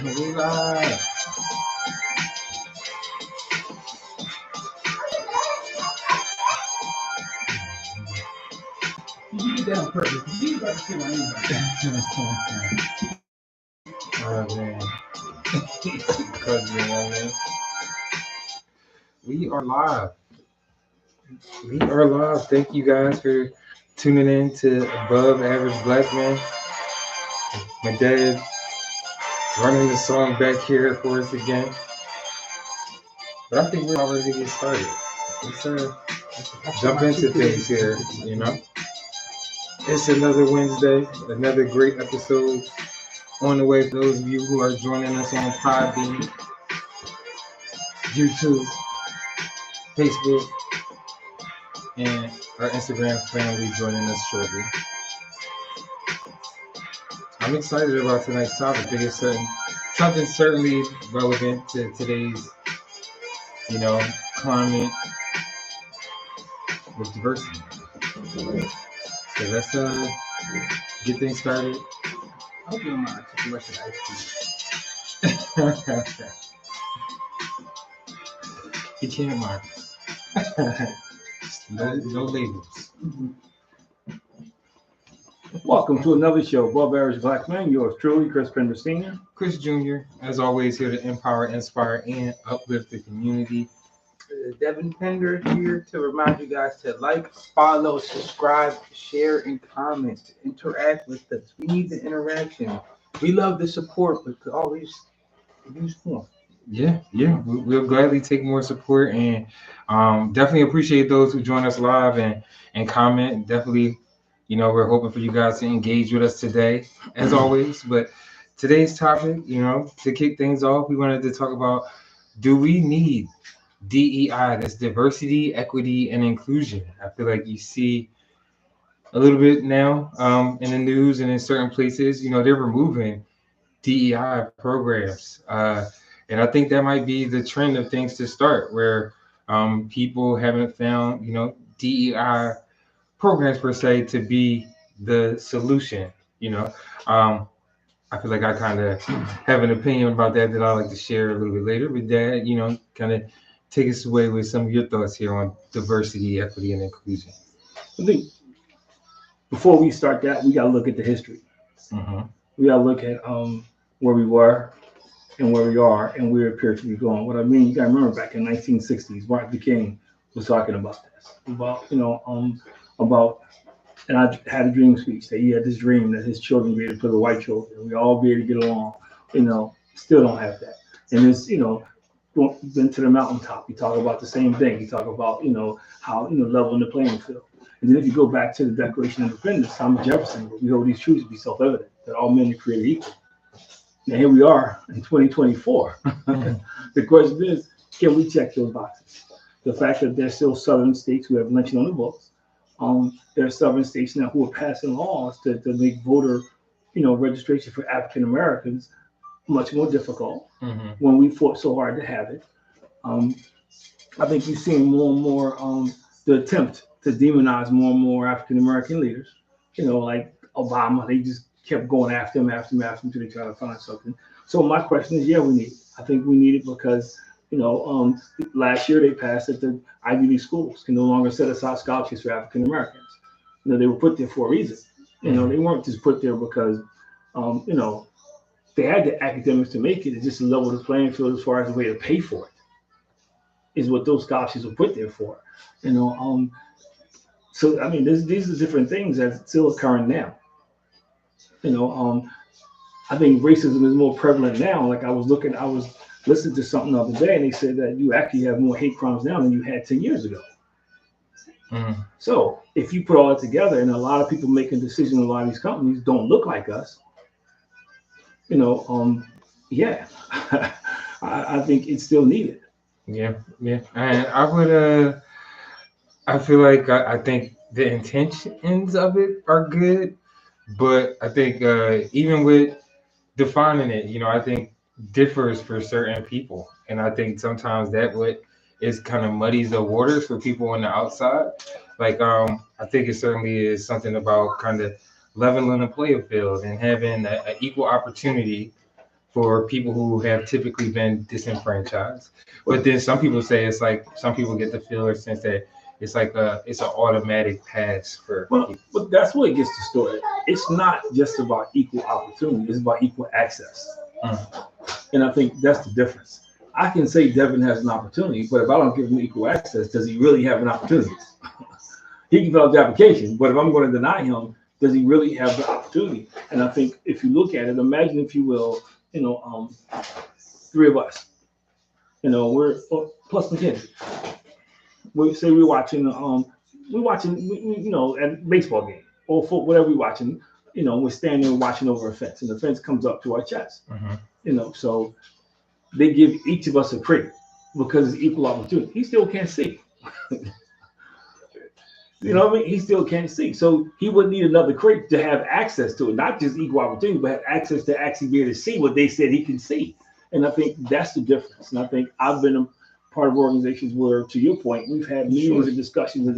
We live. You did that on purpose. You about to say my name. Oh man. We are live. We are live. Thank you guys for tuning in to Above Average Black Man. My dad running the song back here for us again. But I think we're all ready to get started. Let's jump into things here, you know. It's another Wednesday, another great episode on the way for those of you who are joining us on Podbean, YouTube, Facebook, and our Instagram family joining us shortly. I'm excited about tonight's topic. I think it's something certainly relevant to today's, climate with diversity. So let's get things started. I hope you don't mind too much of ice cream. You can't mind. No labels. Welcome to another show, Above Average Black Man. Yours truly, Chris Pender Sr. Chris Jr., as always, here to empower, inspire, and uplift the community. Devin Pender here to remind you guys to like, follow, subscribe, share, and comment. To interact with us. We need the interaction. We love the support, but to always use more. Yeah. We'll gladly take more support, and definitely appreciate those who join us live and comment. Definitely, we're hoping for you guys to engage with us today, as always. But today's topic, to kick things off, we wanted to talk about, do we need DEI, that's diversity, equity, and inclusion? I feel like you see a little bit now in the news and in certain places, they're removing DEI programs. And I think that might be the trend of things to start, where people haven't found, DEI programs per se to be the solution. I feel like I kind of have an opinion about that I'd like to share a little bit later. But Dad, kind of take us away with some of your thoughts here on diversity, equity, and inclusion. I think before we start that, we got to look at the history. Mm-hmm. We got to look at where we were and where we are and where we appear to be going. What I mean, you got to remember back in 1960s, Martin Luther King was talking about this, and I had a dream speech that he had this dream that his children be able to put the white children, and we all be able to get along. Still don't have that. And it's, been to the mountaintop. You talk about the same thing. You talk about, how, leveling the playing field. And then if you go back to the Declaration of Independence, Thomas Jefferson, we hold these truths to be self-evident, that all men are created equal. Now here we are in 2024. The question is, can we check those boxes? The fact that there's still southern states who have lynching on the books. There are southern states now who are passing laws to make voter, registration for African Americans much more difficult, when we fought so hard to have it. I think you're seeing more and more the attempt to demonize more and more African American leaders. Like Obama, they just kept going after him until they try to find something. So my question is, yeah, we need it. I think we need it because, last year they passed that the Ivy League schools can no longer set aside scholarships for African Americans. They were put there for a reason. They weren't just put there because, they had the academics to make it. It's just to level the playing field as far as the way to pay for it is what those scholarships were put there for. So I mean, these are different things that's still occurring now. I think racism is more prevalent now. Like I was listening to something the other day, and they said that you actually have more hate crimes now than you had 10 years ago. So if you put all that together, and a lot of people making decisions in a lot of these companies don't look like us, yeah, I think it's still needed. Yeah. And I feel like I think the intentions of it are good, but I think even with defining it, I think differs for certain people. And I think sometimes that what is kind of muddies the waters for people on the outside. Like, I think it certainly is something about kind of leveling the playing field and having an equal opportunity for people who have typically been disenfranchised. But then some people say it's like some people get the feel or sense that it's an automatic pass for people. But that's what gets distorted. It's not just about equal opportunity, it's about equal access. And I think that's the difference. I can say Devin has an opportunity, but if I don't give him equal access, does he really have an opportunity? He can fill out the application, but if I'm going to deny him, does he really have the opportunity? And I think if you look at it, imagine, if you will, three of us, we're plus McKinney. We say we're watching at a baseball game or football, whatever we're watching. We're standing watching over a fence, and the fence comes up to our chest. So they give each of us a crate because it's equal opportunity. He still can't see. You know what I mean? He still can't see. So he would need another crate to have access to it, not just equal opportunity, but have access to actually be able to see what they said he can see. And I think that's the difference. And I think I've been a part of organizations where, to your point, we've had meetings and discussions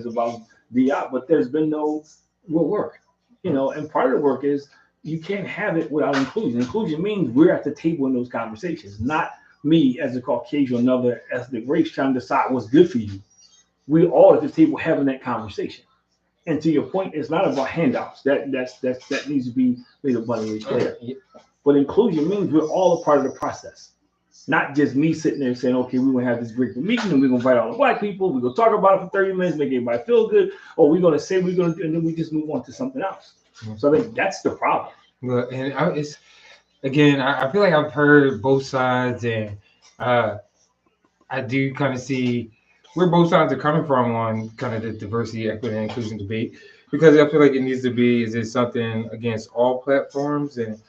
about DEI, but there's been no real work. And part of the work is you can't have it without inclusion. Inclusion means we're at the table in those conversations, not me as a Caucasian or another ethnic race trying to decide what's good for you. We all at the table having that conversation. And to your point, it's not about handouts. That needs to be made abundantly clear. But inclusion means we're all a part of the process. Not just me sitting there saying, okay, we're gonna have this great meeting and we're gonna invite all the Black people, we're gonna talk about it for 30 minutes, make everybody feel good, or we're gonna say we're gonna do, and then we just move on to something else. So I think that's the problem. Well, and I feel like I've heard both sides, and I do kind of see where both sides are coming from on kind of the diversity, equity, and inclusion debate, because I feel like it needs to be, is it something against all platforms, and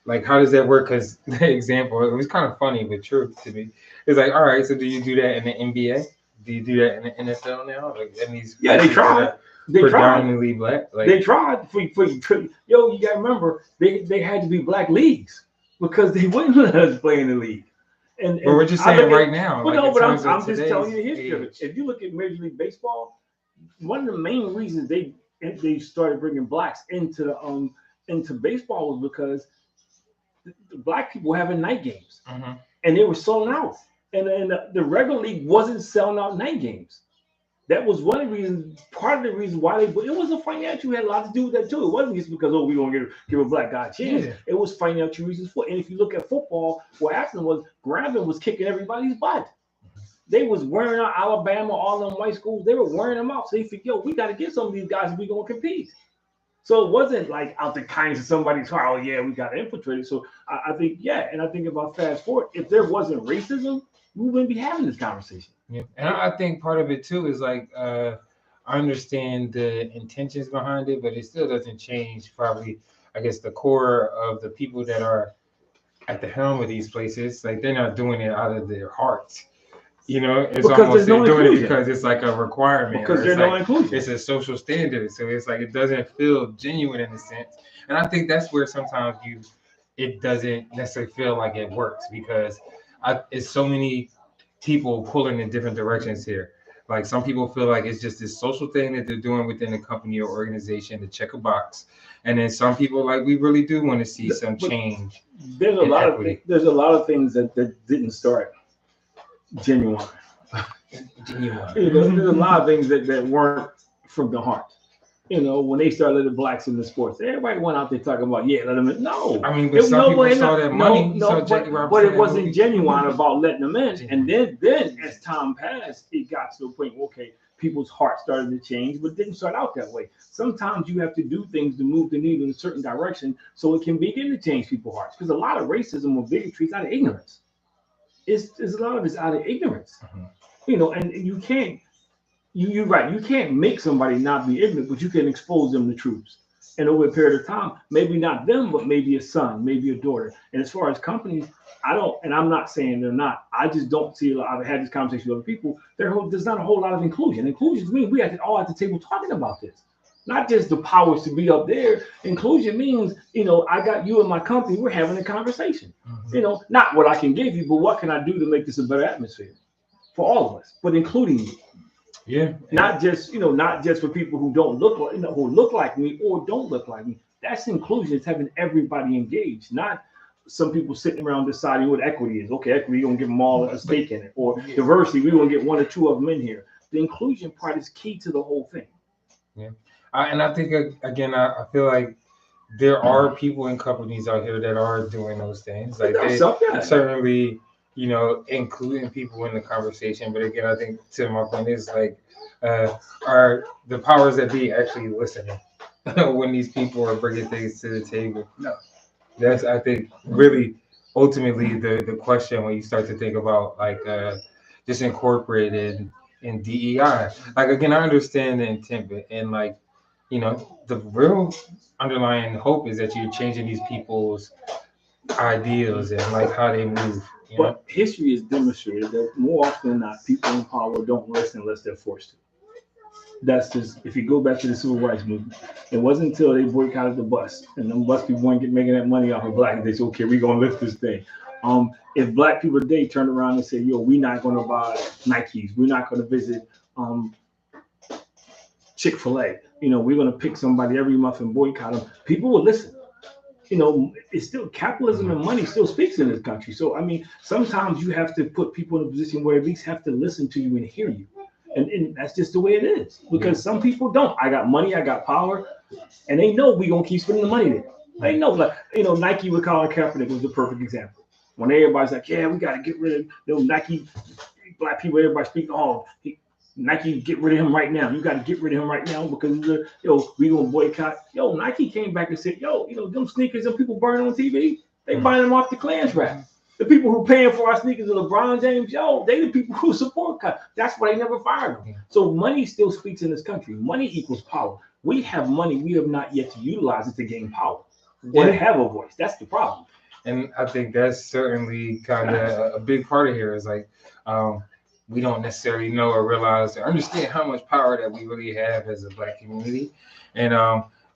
like, how does that work? Because the example, it was kind of funny but true to me. It's like, all right, so do you do that in the NBA? Do you do that in the NFL now? Like, and these they tried. They predominantly Black. Like, they tried. You gotta remember, they had to be Black leagues because they wouldn't let us play in the league. And but we're just saying right now. But I'm just telling you the history of it. If you look at Major League Baseball, one of the main reasons they started bringing Blacks into baseball was because the Black people were having night games, and they were selling out, and the regular league wasn't selling out night games. That was one of the reasons, part of the reason why it wasn't financial. It had a lot to do with that too. It wasn't just because, we're going to give a Black guy a chance. Yeah. It was financial reasons for it. And if you look at football, what happened was Grambling was kicking everybody's butt. They was wearing out Alabama, all them white schools. They were wearing them out. So they figured, we got to get some of these guys if we're going to compete. So it wasn't like out the kindness of somebody's heart, we got to infiltrate it. So I think, and I think about fast forward, if there wasn't racism, we wouldn't be having this conversation. Yeah, and I think part of it too is like I understand the intentions behind it, but it still doesn't change probably, I guess, the core of the people that are at the helm of these places. Like, they're not doing it out of their hearts. It's because almost they're doing inclusion. it because it's like a requirement. Because there's no inclusion. It's a social standard, so it's like it doesn't feel genuine in a sense. And I think that's where sometimes it doesn't necessarily feel like it works, because it's so many people pulling in different directions here. Like, some people feel like it's just this social thing that they're doing within the company or organization to check a box, and then some people, like, we really do want to see some change. There's a lot of things that didn't start genuine. There's a lot of things that weren't from the heart. When they started letting Blacks in the sports, everybody went out there talking about, let them in. No, I mean, but some people saw that money. But it wasn't genuine about letting them in. And then as time passed, it got to the point, okay, people's hearts started to change, but it didn't start out that way. Sometimes you have to do things to move the needle in a certain direction so it can begin to change people's hearts. Because a lot of racism or bigotry is out of ignorance. It's a lot of it's out of ignorance. And you can't. You're right. You can't make somebody not be ignorant, but you can expose them to truths. And over a period of time, maybe not them, but maybe a son, maybe a daughter. And as far as companies, I'm not saying they're not. I just don't see a lot. I've had this conversation with other people. There's not a whole lot of inclusion. Inclusion means we all at the table talking about this. Not just the powers to be up there. Inclusion means, I got you in my company. We're having a conversation. Not what I can give you, but what can I do to make this a better atmosphere for all of us, but including you. Yeah. Not just for people who don't look like, who look like me or don't look like me. That's inclusion. It's having everybody engaged. Not, some people sitting around deciding what equity is. Okay, equity, we're gonna give them all a stake in it, or diversity, we're gonna get one or two of them in here. The inclusion part is key to the whole thing. Yeah, and I think again, I feel like there are people in companies out here that are doing those things. Like they certainly, you know, including people in the conversation. But again, I think to my point is like, are the powers that be actually listening when these people are bringing things to the table? No, that's I think really ultimately the question when you start to think about like just incorporated in DEI. Like again, I understand the intent, but and like you know the real underlying hope is that you're changing these people's ideals and like how they move. You know? But history has demonstrated that more often than not, people in power don't listen unless they're forced to. That's just, if you go back to the civil rights movement, it wasn't until they boycotted the bus and them bus people weren't making that money off of black, they said, okay, we're gonna lift this thing. If black people today turned around and said, yo, we're not gonna buy Nikes, we're not gonna visit Chick-fil-A, you know, we're gonna pick somebody every month and boycott them, people would listen. You know, it's still capitalism and money still speaks in this country. So I mean, sometimes you have to put people in a position where at least have to listen to you and hear you. And that's just the way it is. Because some people don't. I got money, I got power, and they know we gonna keep spending the money there. They know, like, you know, Nike with Colin Kaepernick was the perfect example. When everybody's like, yeah, we gotta get rid of those Nike black people, everybody speak, oh, Nike, get rid of him right now. You got to get rid of him right now because we gonna boycott. Yo, Nike came back and said, yo, you know, them sneakers, them people burning on TV, they buying them off the Klans rap. The people who paying for our sneakers are LeBron James. Yo, they the people who support cut. That's why they never fired them. So money still speaks in this country. Money equals power. We have money. We have not yet to utilize it to gain power or to have a voice. That's the problem. And I think that's certainly kind of a big part of here is like, we don't necessarily know or realize or understand how much power that we really have as a black community. And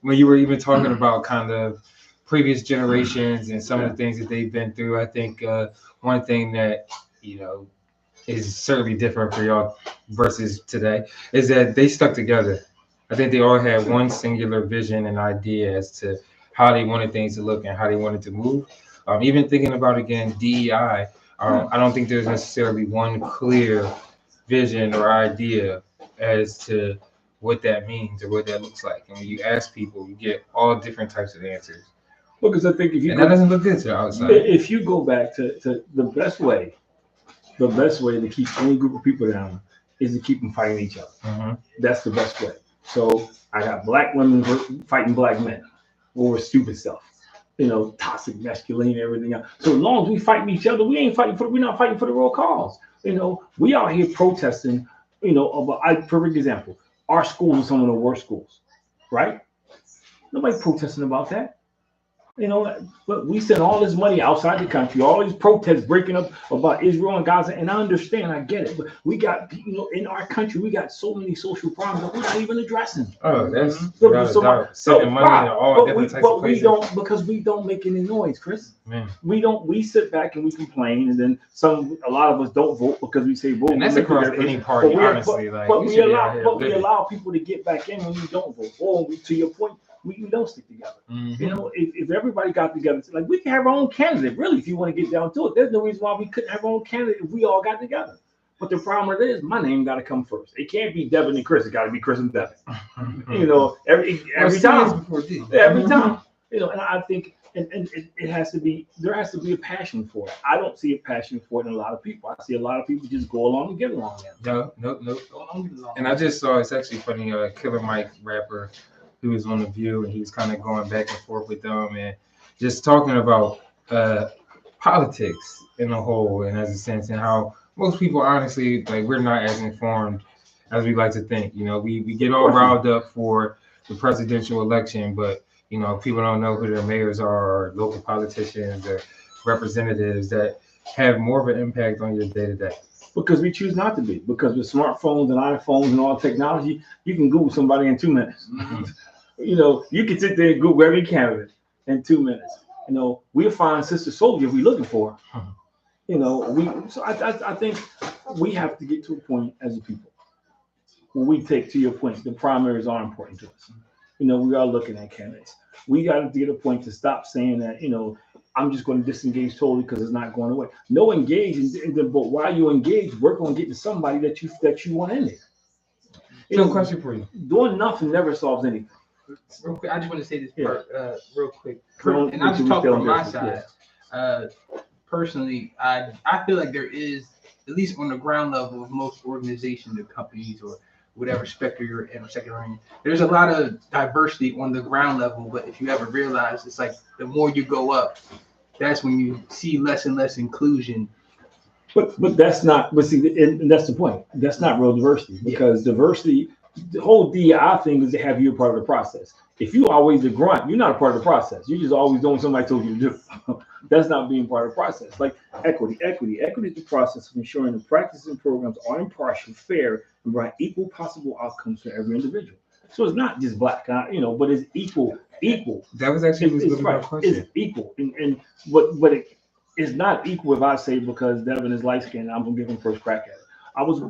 when you were even talking about kind of previous generations and some of the things that they've been through, I think one thing that, you know, is certainly different for y'all versus today is that they stuck together. I think they all had one singular vision and idea as to how they wanted things to look and how they wanted to move. Even thinking about, again, DEI, I don't think there's necessarily one clear vision or idea as to what that means or what that looks like. And when you ask people, you get all different types of answers. Because I think if you that doesn't look good to the outside. If you go back to the best way to keep any group of people down is to keep them fighting each other. Mm-hmm. That's the best way. So I got black women fighting black men over stupid stuff. You know, toxic masculinity, everything else. So as long as we fighting each other, we're not fighting for the real cause. You know, we out here protesting, you know, perfect example. Our schools are some of the worst schools, right? Nobody protesting about that. You know, but we send all this money outside the country, all these protests breaking up about Israel and Gaza, and I understand, I get it, but we got, you know, in our country, we got so many social problems that we're not even addressing. Oh, that's sending money to all different types of places. Because we don't make any noise, Chris. Man. We sit back and we complain, and then a lot of us don't vote because we say vote. And that's across any party, honestly. But we allow people to get back in when we don't vote. Or to your point, we don't stick together. Mm-hmm. You know, if everybody got together, like we can have our own candidate, really, if you want to get down to it. There's no reason why we couldn't have our own candidate if we all got together. But the problem is, my name got to come first. It can't be Devin and Chris. It got to be Chris and Devin. You know, every time. Every time. You know, and I think, and it has to be, there has to be a passion for it. I don't see a passion for it in a lot of people. I see a lot of people just go along and get along. No. And I just saw, it's actually funny, Killer Mike rapper, who was on The View, and he was kind of going back and forth with them and just talking about politics in a whole and as a sense, and how most people, honestly, like, we're not as informed as we like to think. You know, we get all riled up for the presidential election, but, you know, people don't know who their mayors are or local politicians or representatives that have more of an impact on your day-to-day. Because we choose not to be. Because with smartphones and iPhones and all technology, you can Google somebody in 2 minutes. Mm-hmm. You know, you can sit there and Google every candidate in 2 minutes. You know, we'll find Sister Soldier if we're looking for her. You know, I think we have to get to a point as a people where we take, to your point, the primaries are important to us. You know, we are looking at candidates. We got to get a point to stop saying that, you know, I'm just going to disengage totally because it's not going away. No, engage, but while you engage, work on getting somebody that you want in there. So, question for you: doing nothing never solves anything. Real quick, I just want to say this Yeah. part real quick, Don't- and I'll just talk don't from my business, side. Personally, I feel like there is, at least on the ground level of most organizations or companies or whatever sector you're in or sector you're in, there's a lot of diversity on the ground level. But if you ever realize, it's like the more you go up, that's when you see less and less inclusion. But that's not. But see, and that's the point. That's not real diversity because diversity, the whole DEI thing is to have you a part of the process. If you always the grunt, you're not a part of the process. You're just always doing what somebody told you to do. That's not being part of the process. Like equity is the process of ensuring the practices and programs are impartial, fair, and provide equal possible outcomes for every individual. So it's not just black, but it's equal. That was actually It's my right. question. It's equal, and but it's not equal if I say because Devin is light skinned, I'm gonna give him first crack at it.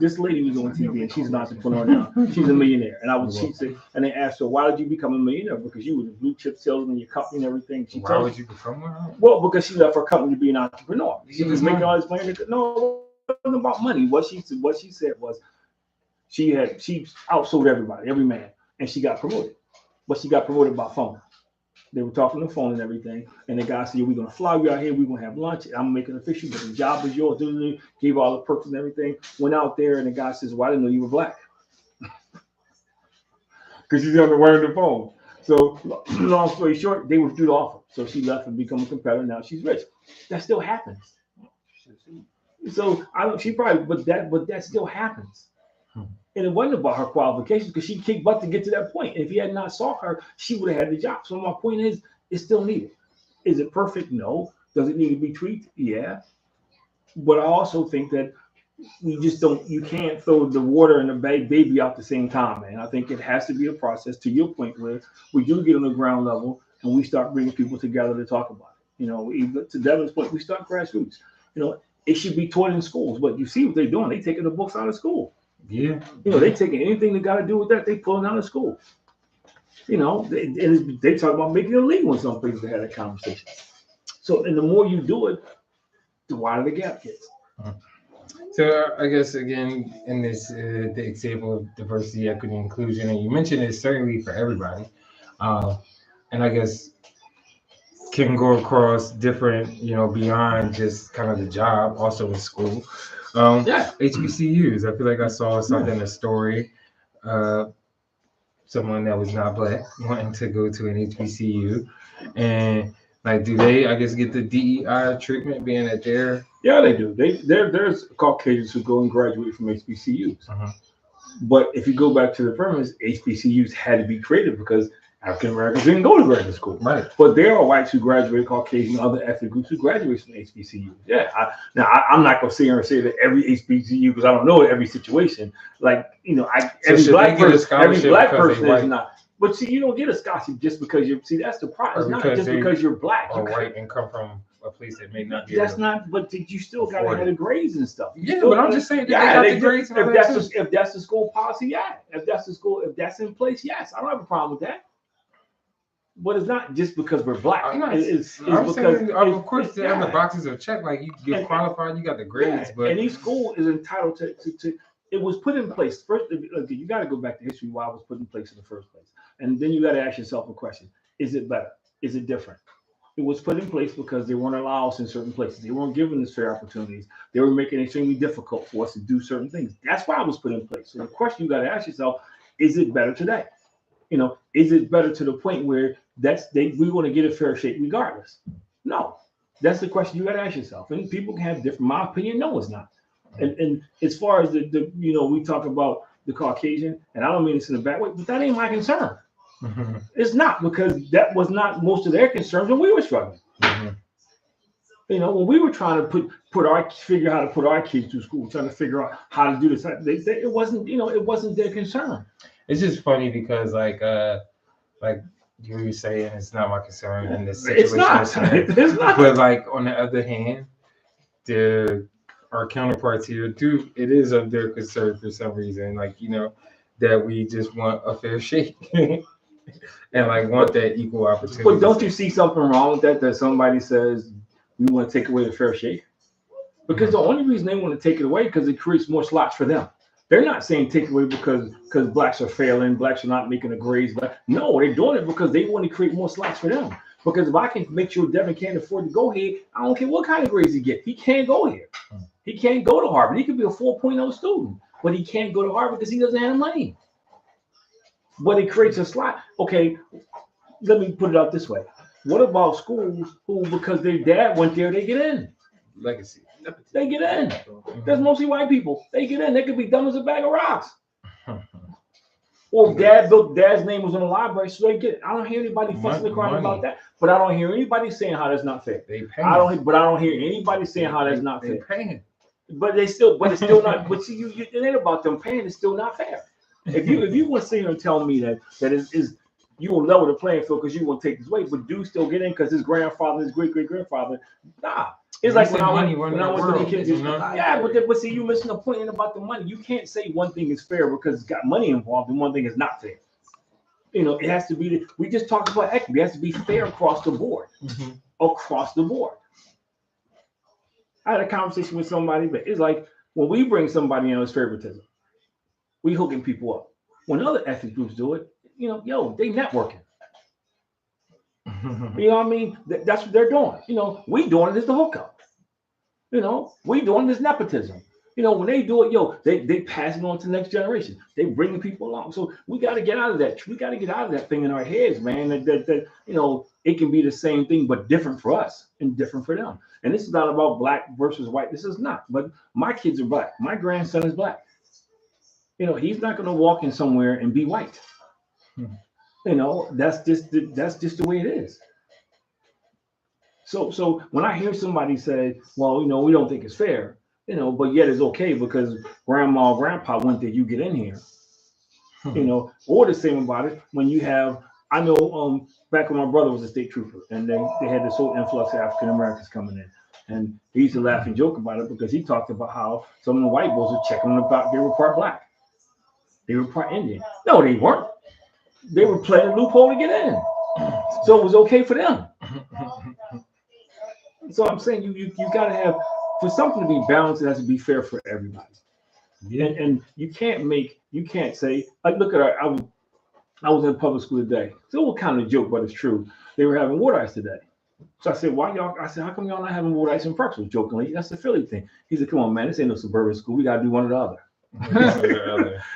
This lady was on TV and she's an entrepreneur now. She's a millionaire. And she said, and they asked her, why did you become a millionaire? Because you was a blue chip salesman in your company and everything. Why would you become one? Well, because she left her company to be an entrepreneur. She was making all this money. No, it wasn't about money. What she said was she outsold everybody, every man, and she got promoted. But she got promoted by phone. They were talking on the phone and everything. And the guy said, we're going to fly you out here. We're going to have lunch. I'm making it official, but the job is yours. Gave all the perks and everything. Went out there, and the guy says, well, I didn't know you were black. Because she's on the wearing the phone. So, long story short, they withdrew the offer. So she left and became a competitor. Now she's rich. That still happens. So, but that still happens. And it wasn't about her qualifications because she kicked butt to get to that point. If he had not saw her, she would have had the job. So my point is, it's still needed. Is it perfect? No. Does it need to be tweaked? Yeah. But I also think that you can't throw the water and the baby out the same time, man. I think it has to be a process to your point where we do get on the ground level and we start bringing people together to talk about it. To Devin's point, we start grassroots. It should be taught in schools, but you see what they're doing. They're taking the books out of school. Yeah. They taking anything that got to do with that, they pulling out of school. They talk about making it illegal in some places to have that conversation. So, and the more you do it, the wider the gap gets. So I guess again in this the example of diversity, equity, inclusion, and you mentioned it's certainly for everybody, and I guess can go across different, beyond just kind of the job, also in school. HBCUs. I feel like I saw something in a story. Someone that was not black wanting to go to an HBCU, and like, do they, I guess, get the DEI treatment being that they're? Yeah, they do. There's Caucasians who go and graduate from HBCUs. Uh-huh. But if you go back to the premise, HBCUs had to be created because African Americans didn't go to graduate school. Right. But there are whites who graduate, Caucasian, other ethnic groups who graduate from HBCUs. Yeah. I'm not going to sit here and say that every HBCU, because I don't know every situation. Like, every black person is not. But see, you don't get a scholarship just because that's the problem. It's not just because you're black. Or white and come from a place that may not be. That's not, but you still got to have the grades and stuff. Yeah, but I'm just saying they got the grades. If that's the school policy, yeah. If that's in place, yes. I don't have a problem with that. But it's not just because we're black. It's because saying, of course, the boxes are checked. Like you're qualified, you got the grades. Yeah, but and each school is entitled to. It was put in place first. You got to go back to history why it was put in place in the first place, and then you got to ask yourself a question: is it better? Is it different? It was put in place because they weren't allowed us in certain places. They weren't giving us fair opportunities. They were making it extremely difficult for us to do certain things. That's why it was put in place. So the question you got to ask yourself: is it better today? Is it better to the point where we're going to get a fair shake regardless? No, that's the question you got to ask yourself. And people can have different. My opinion, no, it's not. And as far as the we talk about the Caucasian, and I don't mean this in a bad way, but that ain't my concern. Mm-hmm. It's not, because that was not most of their concerns when we were struggling. Mm-hmm. When we were trying to figure out how to put our kids through school, trying to figure out how to do this, it wasn't their concern. It's just funny because like you were saying, it's not my concern in this situation. It's not. But like on the other hand, our counterparts here it is of their concern for some reason, like that we just want a fair shake. and like want that equal opportunity. But don't you see something wrong with that? That somebody says we want to take away the fair shake? Because the only reason they want to take it away because it creates more slots for them. They're not saying take it away because blacks are failing, blacks are not making the grades. But no, they're doing it because they want to create more slots for them. Because if I can make sure Devin can't afford to go here, I don't care what kind of grades he get. He can't go here. He can't go to Harvard. He could be a 4.0 student, but he can't go to Harvard because he doesn't have the money. But it creates a slot. Okay, let me put it out this way. What about schools who, because their dad went there, they get in? Legacy. They get in. There's mostly white people. They get in. They could be dumb as a bag of rocks. Or dad's name was in the library, so they get it. I don't hear anybody fussing and crying about that. But I don't hear anybody saying how that's not fair. They pay. I don't hear anybody saying how that's not fair. They paying. But it's still not. But see, it ain't about them paying. It's still not fair. If you want to sit here and tell me that is you will level the playing field because you won't take this way, but do still get in because his grandfather, his great grandfather, nah. It's like when I went to the kids. Yeah, but see, you missing the point about the money. You can't say one thing is fair because it's got money involved and one thing is not fair. You know, it has to be. We just talked about equity. It has to be fair across the board. Across the board. I had a conversation with somebody, but it's like when we bring somebody in as favoritism, we hooking people up. When other ethnic groups do it, they networking. You know what I mean? That's what they're doing. We doing it as the hookup. We doing it as nepotism. When they do it, they pass it on to the next generation. They bringing people along. So we got to get out of that. We got to get out of that thing in our heads, man. That it can be the same thing, but different for us and different for them. And this is not about black versus white. This is not. But my kids are black. My grandson is black. He's not going to walk in somewhere and be white. That's just the way it is. So when I hear somebody say, well, we don't think it's fair, but yet it's okay because grandma or grandpa went there, you get in here, or the same about it when you have, I know back when my brother was a state trooper and they had this whole influx of African Americans coming in. And he used to laugh and joke about it because he talked about how some of the white boys were checking them about they were part black. They were part Indian. No, they weren't. They were playing a loophole to get in. So it was okay for them. So I'm saying you got to have, for something to be balanced, it has to be fair for everybody. Yeah. And you can't say, like, look at I was in public school today. So what kind of joke, but it's true. They were having water ice today. So I said, how come y'all not having water ice in Parksville? Jokingly, that's the Philly thing. He said, come on, man, this ain't no suburban school. We got to do one or the other.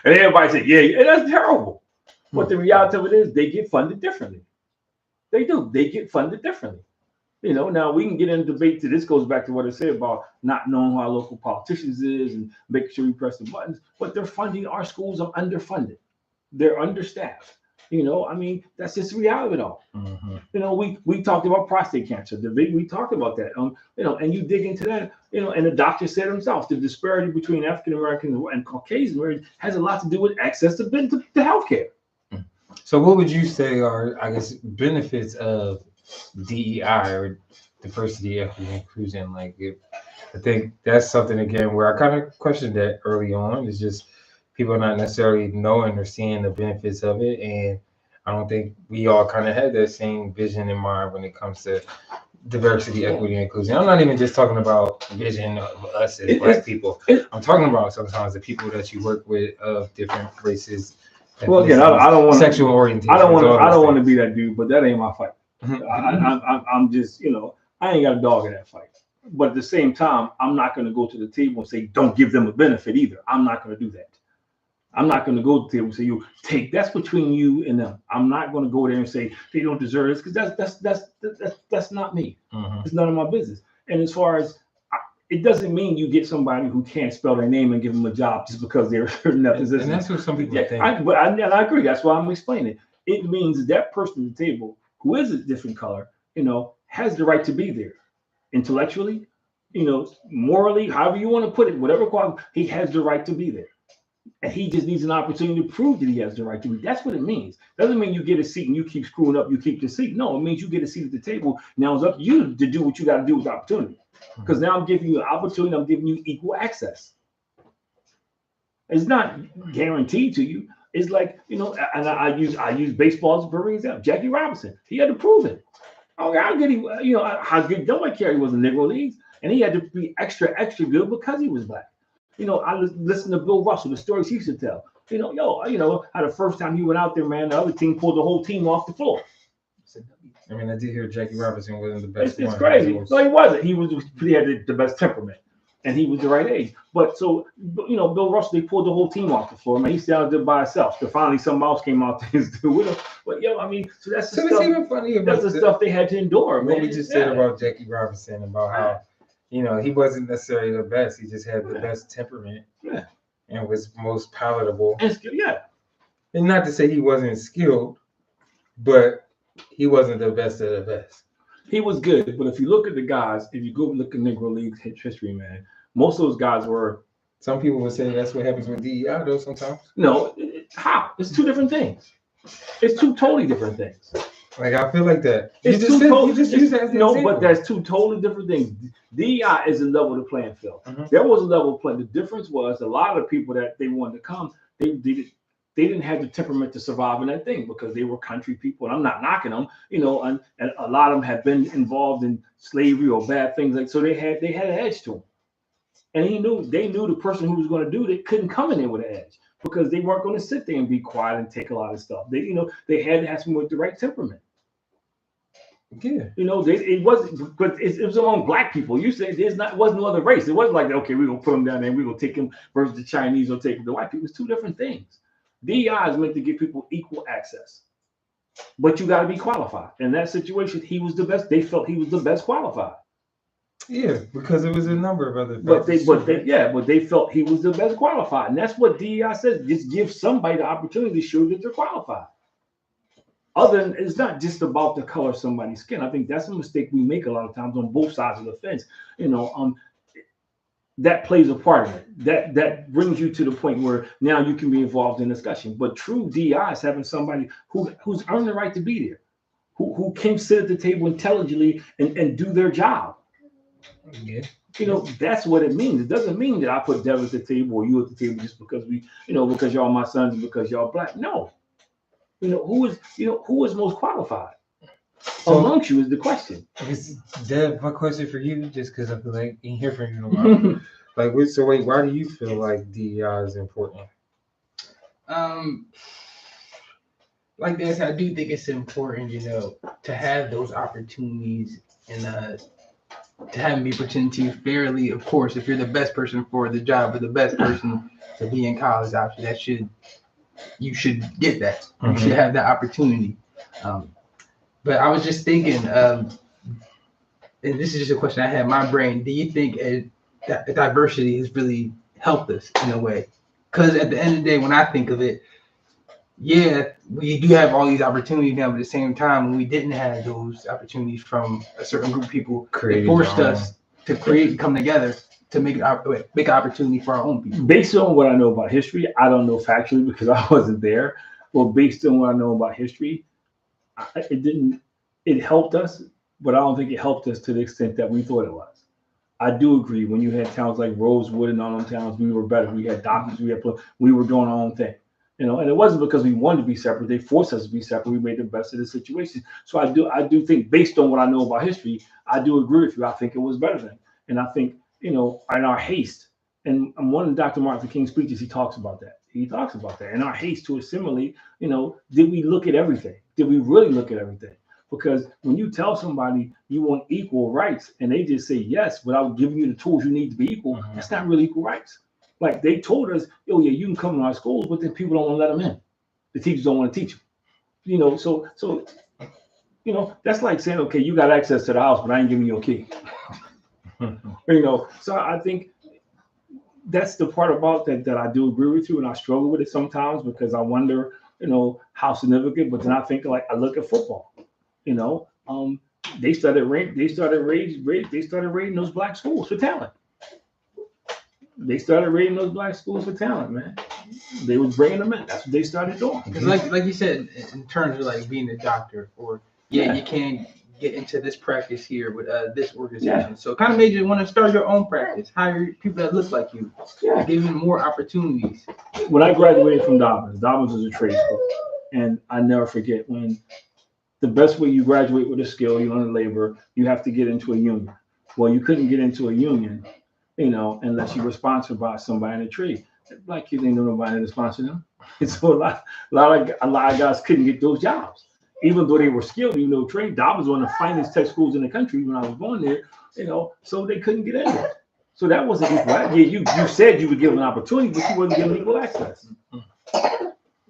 And everybody said, yeah, that's terrible. But the reality of it is they get funded differently. They do. They get funded differently. Now we can get into debate. This goes back to what I said about not knowing who our local politicians is and making sure we press the buttons. But they're funding our schools are underfunded. They're understaffed. That's just the reality of it all. We talked about prostate cancer. We talked about that. And you dig into that, and the doctor said himself, the disparity between African Americans and Caucasian Americans has a lot to do with access to healthcare. So what would you say are, I guess, benefits of DEI or diversity, equity, and inclusion? I think that's something, again, where I kind of questioned that early on. It's just people not necessarily knowing or seeing the benefits of it. And I don't think we all kind of had that same vision in mind when it comes to diversity, equity, and inclusion. I'm not even just talking about vision of us as black people. I'm talking about sometimes the people that you work with of different races. Well, again, I don't want sexual orientation. I don't want to be that dude, but that ain't my fight. I'm just, I ain't got a dog in that fight. But at the same time, I'm not going to go to the table and say, don't give them a benefit either. I'm not going to do that. I'm not going to go to the table and say, you take, that's between you and them. I'm not going to go there and say they don't deserve this because that's not me. It's none of my business. And as far as, it doesn't mean you get somebody who can't spell their name and give them a job just because they're nothing. And that's what some people think. I agree. That's why I'm explaining. It means that person at the table who is a different color, has the right to be there. Intellectually, morally, however you want to put it, whatever quality, he has the right to be there. And he just needs an opportunity to prove that he has the right to be. That's what it means. Doesn't mean you get a seat and you keep screwing up, you keep the seat. No, it means you get a seat at the table. Now it's up to you to do what you got to do with opportunity. Because now I'm giving you an opportunity, I'm giving you equal access. It's not guaranteed to you. It's like, and I use baseball as a perfect example. Jackie Robinson, he had to prove it. Oh, how good how good nobody cared he was in Negro Leagues, and he had to be extra good because he was black. I listened to Bill Russell, the stories he used to tell. How the first time he went out there, man, the other team pulled the whole team off the floor. I mean, I did hear Jackie Robinson wasn't the best. It's crazy. No, he wasn't. He had the best temperament, and he was the right age. But so, Bill Russell, they pulled the whole team off the floor, man. He stayed out there by himself. So finally, somebody else came out there to with him. But I mean, so that's the stuff. Even funny about that's the stuff they had to endure. What we just said about Jackie Robinson, about how he wasn't necessarily the best. He just had the best temperament, and was most palatable. And not to say he wasn't skilled, but he wasn't the best of the best. He was good, but if you look at the guys, if you go look at Negro League history, man, most of those guys were. Some people would say that's what happens with DEI, though. Sometimes. No, how? It's two different things. It's two totally different things. Like I feel like that. But that's two totally different things. DEI is a level of the playing field. Mm-hmm. There was a level of playing. The difference was a lot of people that they wanted to come, they didn't have the temperament to survive in that thing because they were country people. And I'm not knocking them, and a lot of them had been involved in slavery or bad things. So they had an edge to them. And they knew the person who was going to do it couldn't come in there with an edge because they weren't going to sit there and be quiet and take a lot of stuff. They had to have someone with the right temperament. Yeah. It wasn't, but it was among black people. You said wasn't no other race. It wasn't like, okay, we're going to put them down there and we're going to take them versus the Chinese or take the white people. It's two different things. DEI is meant to give people equal access, but you got to be qualified. In that situation, he was the best. They felt he was the best qualified. Yeah, because it was a number of other. But they felt he was the best qualified, and that's what DEI says. Just give somebody the opportunity to show that they're qualified. Other than it's not just about the color of somebody's skin. I think that's a mistake we make a lot of times on both sides of the fence. That plays a part of it. That brings you to the point where now you can be involved in discussion. But true DEI is having somebody who's earned the right to be there, who can sit at the table intelligently and do their job. Yeah. That's what it means. It doesn't mean that I put Devin at the table or you at the table just because because y'all my sons and because y'all black. No. Who is most qualified amongst you is the question. Dev, my question for you, just because I feel like I ain't hear from you in a while. Why do you feel like DEI is important? Like this, I do think it's important, to have those opportunities and to have them be presented to you fairly. Of course, if you're the best person for the job or the best person to be in college, obviously you should get that. Mm-hmm. You should have that opportunity. But I was just thinking, and this is just a question I had in my brain. Do you think that diversity has really helped us in a way? Because at the end of the day, when I think of it, yeah, we do have all these opportunities now, but at the same time, when we didn't have those opportunities from a certain group of people, it forced us to create and come together to make an opportunity for our own people. Based on what I know about history, I don't know factually because I wasn't there. Well, based on what I know about history, it helped us, but I don't think it helped us to the extent that we thought it was. I do agree. When you had towns like Rosewood and all those towns, we were better. We had doctors, we were doing our own thing. And it wasn't because we wanted to be separate. They forced us to be separate. We made the best of the situation. So I do think, based on what I know about history, I do agree with you. I think it was better then. And I think, in our haste, and one of Dr. Martin Luther King's speeches, he talks about that. In our haste to assimilate, did we look at everything? Did we really look at everything? Because when you tell somebody you want equal rights and they just say yes without giving you the tools you need to be equal, that's not really equal rights. Like they told us, oh yeah, you can come to our schools, but then people don't want to let them in. The teachers don't want to teach them. So that's like saying, okay, you got access to the house, but I ain't giving you a key. So I think that's the part about that I do agree with you, and I struggle with it sometimes because I wonder, how significant. But then I think I look at football. They started raiding those black schools for talent. They started raiding those black schools for talent, man. They was bringing them in. That's what they started doing. Like you said, in terms of like being a doctor, or you can get into this practice here with this organization. So it kind of made you want to start your own practice, hire people that look like you, give them more opportunities. When I graduated from Dobbins was a trade school, and I never forget when the best way you graduate with a skill, you learn labor, you have to get into a union. Well, you couldn't get into a union, unless you were sponsored by somebody in the trade. Black kids ain't know nobody to sponsor them. And so a lot of guys couldn't get those jobs, even though they were skilled, even though trained. Dobbins was one of the finest tech schools in the country when I was going there, so they couldn't get in there. So that wasn't equal. Yeah, you said you would give an opportunity, but you wasn't giving equal access.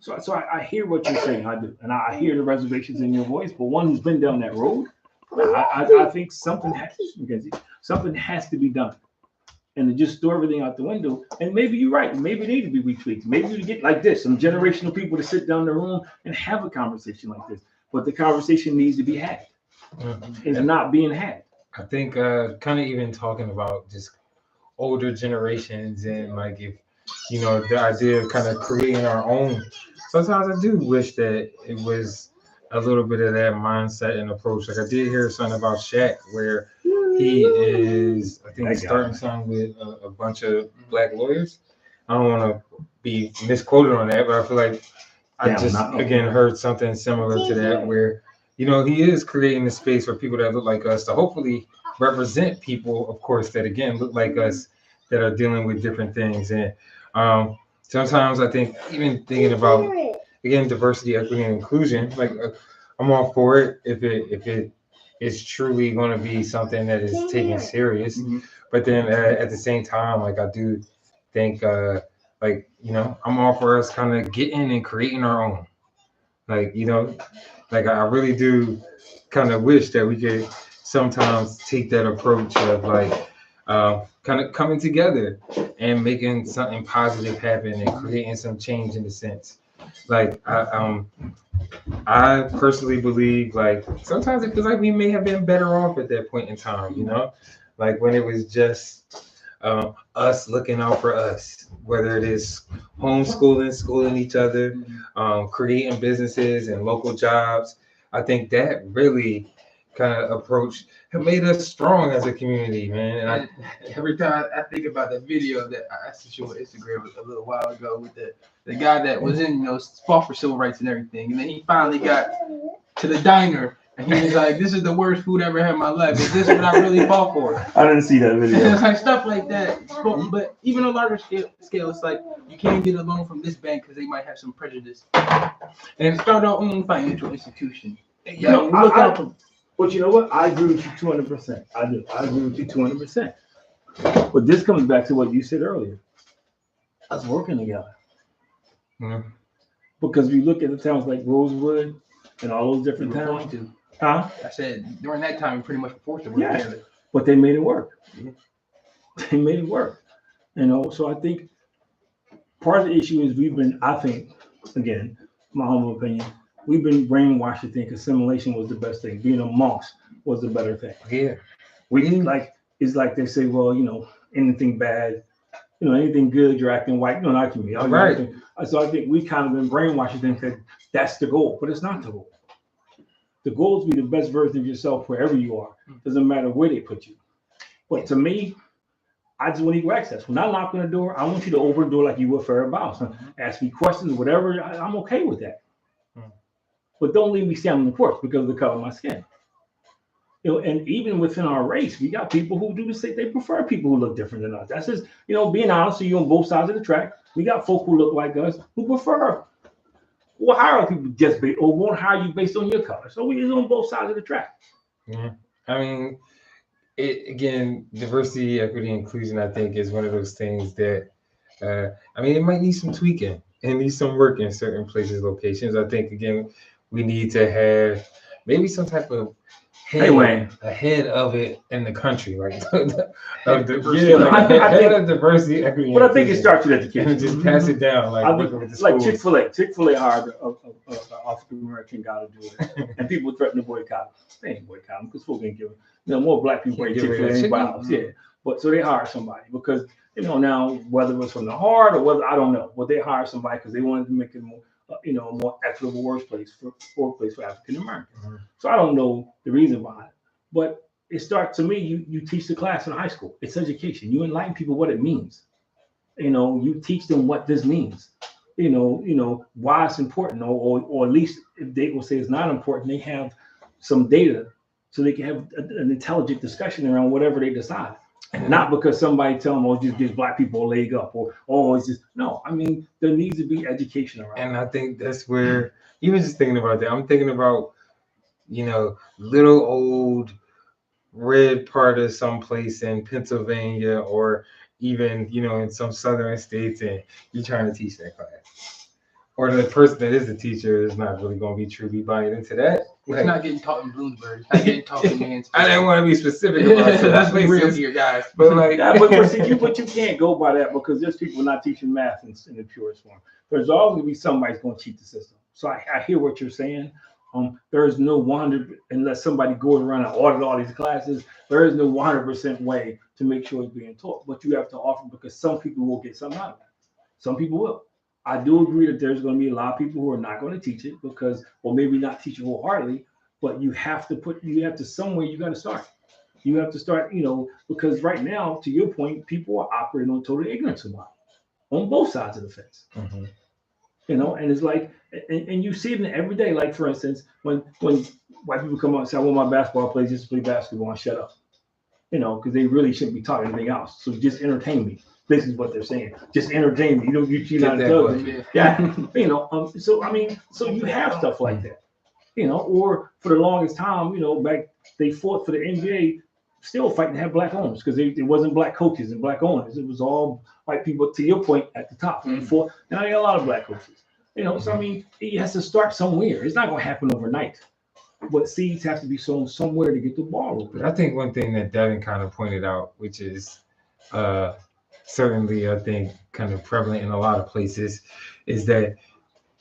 So I hear what you're saying, I do, and I hear the reservations in your voice. But one who's been down that road, I think something has to be done. And to just throw everything out the window, and maybe you're right. Maybe it needs to be retweaked. Maybe you get like this, some generational people to sit down in the room and have a conversation like this. But the conversation needs to be had. It's not being had. I think kind of even talking about just older generations and like if the idea of kind of creating our own. Sometimes I do wish that it was a little bit of that mindset and approach. Like I did hear something about Shaq where he is, I think, starting something with a bunch of black lawyers. I don't want to be misquoted on that, but I feel like I just again heard something similar to that where he is creating a space for people that look like us to hopefully represent people, of course, that again look like us that are dealing with different things. And sometimes I think even thinking about again diversity, equity, and inclusion, like I'm all for it if it is truly going to be something that is taken serious. But then at the same time, like I do think I'm all for us kind of getting and creating our own. Like I really do kind of wish that we could sometimes take that approach of like kind of coming together and making something positive happen and creating some change in a sense. Like I personally believe like sometimes it feels like we may have been better off at that point in time, like when it was just us looking out for us, whether it is homeschooling, schooling each other, creating businesses and local jobs. I think that really kind of approach have made us strong as a community, man. And every time I think about that video that I sent you on Instagram a little while ago with the guy that was in fought for civil rights and everything, and then he finally got to the diner and he was like, "This is the worst food I ever had in my life. Is this what I really fought for?" I didn't see that video. It's like stuff like that. But even on a larger scale, it's like you can't get a loan from this bank because they might have some prejudice. And start our own financial institution. But you know what? I agree with you 200%. I do. I agree with you 200%. But this comes back to what you said earlier. Us working together. Because we look at the towns like Rosewood and all those different towns. I said during that time we pretty much forced to work together. But they made it work. They made it work. So I think part of the issue is I think, again, my humble opinion, we've been brainwashed to think assimilation was the best thing. Being amongst was the better thing. Yeah. It's like they say, well, anything bad, anything good, you're acting white. Not to me. Right. So I think we kind of been brainwashed to think that that's the goal, but it's not the goal. The goal is to be the best version of yourself wherever you are. Doesn't matter where they put you. But to me, I just want equal access. When I knock on the door, I want you to open the door like you would for everybody else. Ask me questions, whatever. I'm okay with that. But don't leave me standing on the porch because of the color of my skin. And even within our race, we got people who do the same. They prefer people who look different than us. That's just, being honest with you on both sides of the track. We got folk who look like us who prefer. We'll hire people or won't hire you based on your color. So we is on both sides of the track. Yeah. I mean, again, diversity, equity, inclusion, I think is one of those things that, it might need some tweaking and need some work in certain places, locations. I think, again, we need to have maybe some type of ahead of it in the country, like diversity, equity. But I think it starts with education. Just pass it down, like Chick-fil-A. Chick-fil-A hired an African American guy to do it, and people threatened to boycott. They ain't boycott him because folks ain't giving. More black people ain't Chick-fil-A than anybody else. Yeah, but so they hired somebody because now whether it was from the heart or whether I don't know, but they hired somebody because they wanted to make it more a more equitable workplace for African Americans. Mhm. So I don't know the reason behind it, but it starts to me. You teach the class in high school. It's education. You enlighten people what it means. You teach them what this means. Why it's important, or at least if they will say it's not important, they have some data so they can have an intelligent discussion around whatever they decide. Not because somebody tell them, oh, just gives black people a leg up, or oh, it's just no. I mean, there needs to be education around. And I think that's where, even just thinking about that, I'm thinking about, little old red part of someplace in Pennsylvania, or even, in some southern states, and you're trying to teach that class. Or the person that is the teacher is not really going to be truly buying into that. It's not getting taught in Bloomsbury. It's not getting taught in Mansfield. I didn't want to be specific about certain Let's be real places, here, guys. but like, but you can't go by that because there's people not teaching math in the purest form. There's always going to be somebody's going to cheat the system. So I hear what you're saying. There is no 100 unless somebody goes around and audit all these classes. There is no 100% way to make sure it's being taught. But you have to offer because some people will get something out of it. Some people will. I do agree that there's going to be a lot of people who are not going to teach it because, or maybe not teach it wholeheartedly. But you have to somewhere you got to start. You have to start, because right now, to your point, people are operating on total ignorance about it on both sides of the fence. Mhm. And it's like, and you see it every day. Like for instance, when white people come out and say, "I want my basketball players just to play basketball," and shut up, because they really shouldn't be taught anything else. So just entertain me. This is what they're saying. Just entertain me. You not intelligent. Yeah. So I mean, so you have stuff like that. Or for the longest time, back they fought for the NBA, still fighting to have black owners because it wasn't black coaches and black owners. It was all white people, to your point, at the top. And I got a lot of black coaches. So I mean, it has to start somewhere. It's not going to happen overnight. But seeds have to be sown somewhere to get the ball rolling. But I think one thing that Devin kind of pointed out, which is certainly, I think, kind of prevalent in a lot of places, is that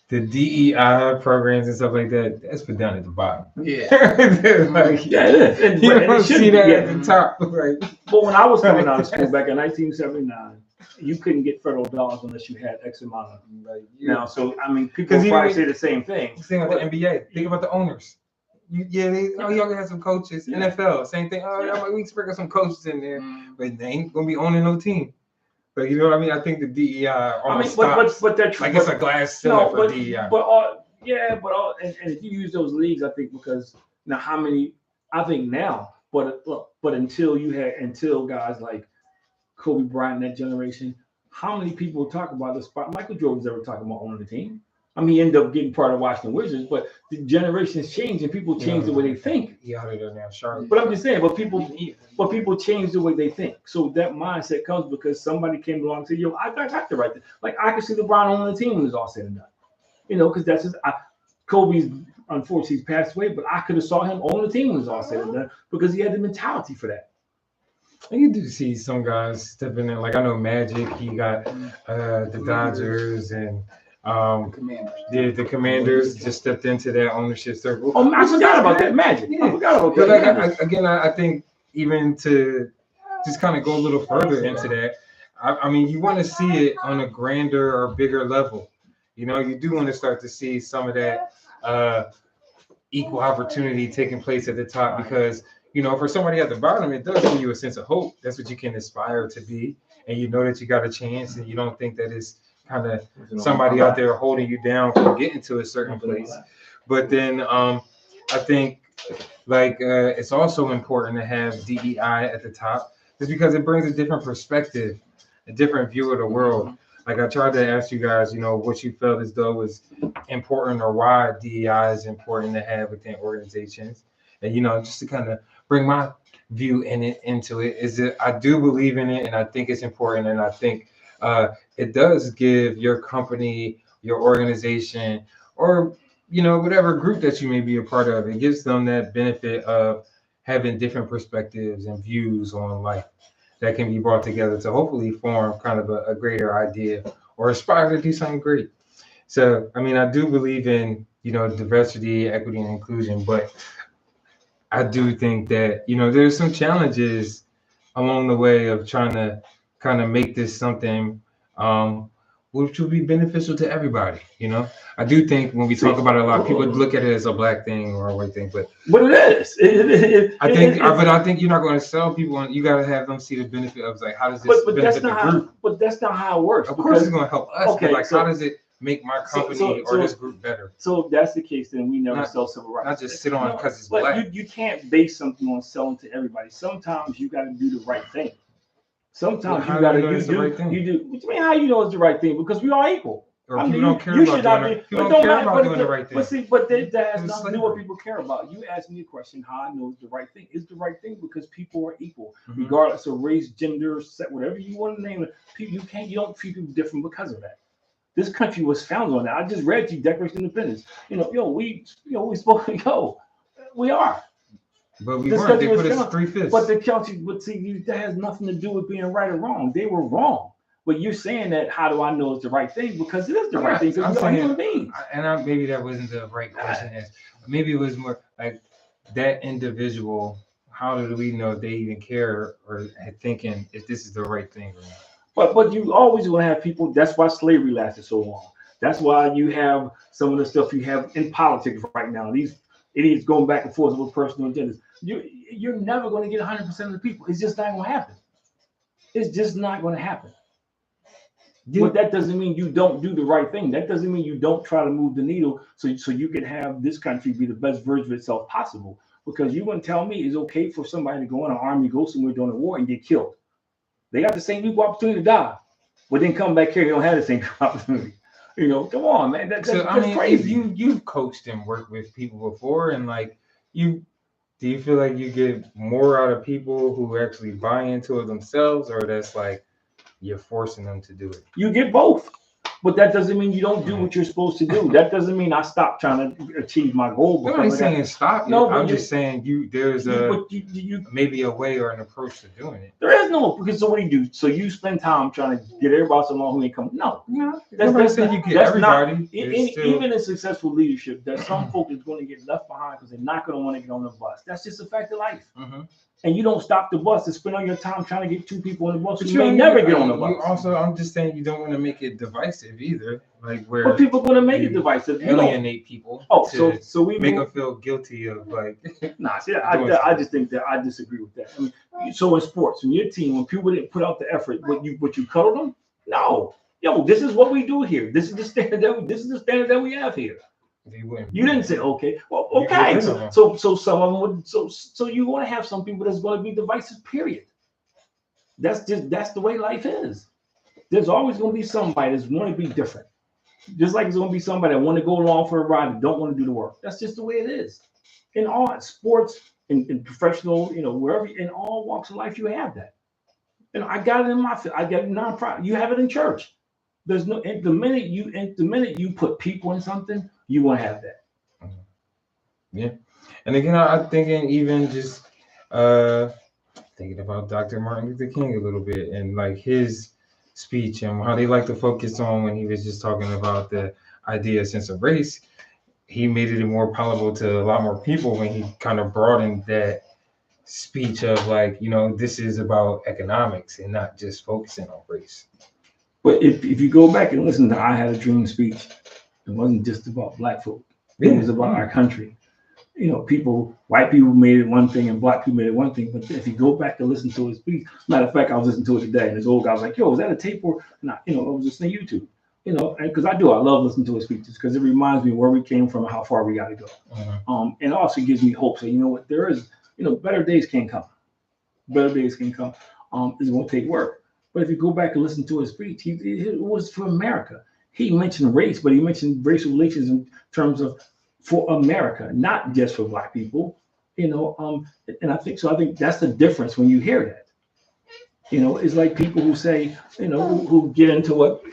the DEI programs and stuff like that, that's put down at the bottom. Yeah. Like, Yeah, it is. You don't see that be, at the top. Right? But when I was coming out of school back in 1979, you couldn't get federal dollars unless you had X amount of them. Like, Now, so I mean, people probably say the same thing. Think about the NBA. Think about the owners. Y'all gotta have some coaches. Yeah. NFL, same thing. We can sprinkle some coaches in there, but they ain't gonna be owning no team. But you know what I mean? I think the DEI almost stops. But that's like it's a glass ceiling for DEI. And if you use those leagues, I think because now how many? I think now, but until guys like Kobe Bryant, that generation, how many people talk about the spot? Michael Jordan's ever talking about owning the team. I mean, he ended up getting part of Washington Wizards, but the generations change and people change the way they think. He out of there now, Charlotte. But I'm just saying, but people change the way they think. So that mindset comes because somebody came along and said, "Yo, I got the right thing." Like I can see LeBron owning the team when it's all said and done. Because that's just Kobe's unfortunately he's passed away, but I could have saw him own the team when it's all said and done because he had the mentality for that. And you do see some guys stepping in. Like I know Magic, he got the Dodgers and the Commanders just stepped into that ownership circle. Oh, I forgot about that Magic. Yeah. I forgot about that. I think even to just kind of go a little further into that, I mean, you want to see it on a grander or bigger level. You do want to start to see some of that equal opportunity taking place at the top because, for somebody at the bottom, it does give you a sense of hope. That's what you can aspire to be. And you know that you got a chance and you don't think that it's kind of somebody out there holding you down from getting to a certain place. But then I think it's also important to have DEI at the top just because it brings a different perspective, a different view of the world. Like I tried to ask you guys, what you felt as though was important or why DEI is important to have within organizations. And, just to kind of bring my view into it is that I do believe in it and I think it's important. And I think it does give your company, your organization, or, whatever group that you may be a part of, it gives them that benefit of having different perspectives and views on life that can be brought together to hopefully form kind of a greater idea or aspire to do something great. So, I mean, I do believe in, diversity, equity, and inclusion, but I do think that, there's some challenges along the way of trying to kind of make this something which will be beneficial to everybody. You know, I do think when we talk about it a lot, people look at it as a black thing or a white thing, but it is. But I think you're not going to sell people, and you got to have them see the benefit of like, how does this benefit the group? But that's not how it works. Of course, it's going to help us. Okay, but like, how does it make my company or this group better? So if that's the case, then we never sell civil rights. Not just sit on because it's black. You can't base something on selling to everybody. Sometimes you got to do the right thing. Sometimes you got to do the right thing. You do. What do you mean? How you know it's the right thing? Because we are equal. Or people don't care about doing the right thing. But see, that has nothing to do with what people care about. You asked me a question, how I know it's the right thing. It's the right thing because people are equal, regardless of race, gender, set, whatever you want to name it. You don't treat people different because of that. This country was founded on that. I just read you Declaration of Independence. We spoke. We are. But we weren't. They put us 3/5. But the country, that has nothing to do with being right or wrong. They were wrong. But you're saying that, how do I know it's the right thing? Because it is the right thing. Because we are human beings. And maybe that wasn't the right question. Maybe it was more like that individual. How do we know if they even care or thinking if this is the right thing or not? But you always will have people. That's why slavery lasted so long. That's why you have some of the stuff you have in politics right now. These idiots going back and forth with personal agendas. You're never going to get 100% of the people. It's just not going to happen. It's just not going to happen. But that doesn't mean you don't do the right thing. That doesn't mean you don't try to move the needle so you can have this country be the best version of itself possible. Because you wouldn't tell me it's okay for somebody to go in an army, go somewhere during a war and get killed. They got the same equal opportunity to die, but then come back here, you don't have the same opportunity. Come on, man. That's crazy. You've coached and worked with people before, and like do you feel like you get more out of people who actually buy into it themselves, or that's like you're forcing them to do it? You get both. But that doesn't mean you don't do what you're supposed to do. That doesn't mean I stop trying to achieve my goal. I'm not saying stop. No, I'm just saying there's maybe a way or an approach to doing it. There is no, because so what do you do? So you spend time trying to get everybody along who ain't coming. No. That's you get everybody. Even in successful leadership, there's some folks that's going to get left behind because they're not going to want to get on the bus. That's just a fact of life. And you don't stop the bus and spend all your time trying to get two people on the bus. You may never get on the bus. Also, I'm just saying you don't want to make it divisive either. Like where people going to make it divisive. Alienate people. So we make them feel guilty of like. Nah, see, I just think that I disagree with that. I mean, so in sports, when your team, when people didn't put out the effort, what you cuddle them? No, this is what we do here. This is the standard that we have here. You didn't say okay. Well, okay. So some of them would. So you want to have some people that's going to be divisive. Period. That's the way life is. There's always going to be somebody that's going to be different. Just like there's going to be somebody that want to go along for a ride and don't want to do the work. That's just the way it is. In all sports, in professional, wherever, in all walks of life, you have that. And I got it in I got it in nonprofit. You have it in church. There's no. The minute you put people in something, you want to have that. Yeah. And again, I'm thinking even just thinking about Dr. Martin Luther King a little bit and like his speech and how they like to focus on when he was just talking about the idea sense of race. He made it more palatable to a lot more people when he kind of broadened that speech of like, this is about economics and not just focusing on race. But if you go back and listen to I Had a Dream speech, it wasn't just about black folk. It was about our country. White people made it one thing and black people made it one thing. But if you go back and listen to his speech, matter of fact, I was listening to it today, and this old guy was like, "Yo, was that a tape or not?" I was listening to YouTube. Because I love listening to his speeches because it reminds me where we came from and how far we got to go. And also gives me hope. So what there is, better days can come. Better days can come. It's going to take work. But if you go back and listen to his speech, it was for America. He mentioned race, but he mentioned racial relations in terms of for America, not just for black people. And I think that's the difference when you hear that. It's like people who say, who get into what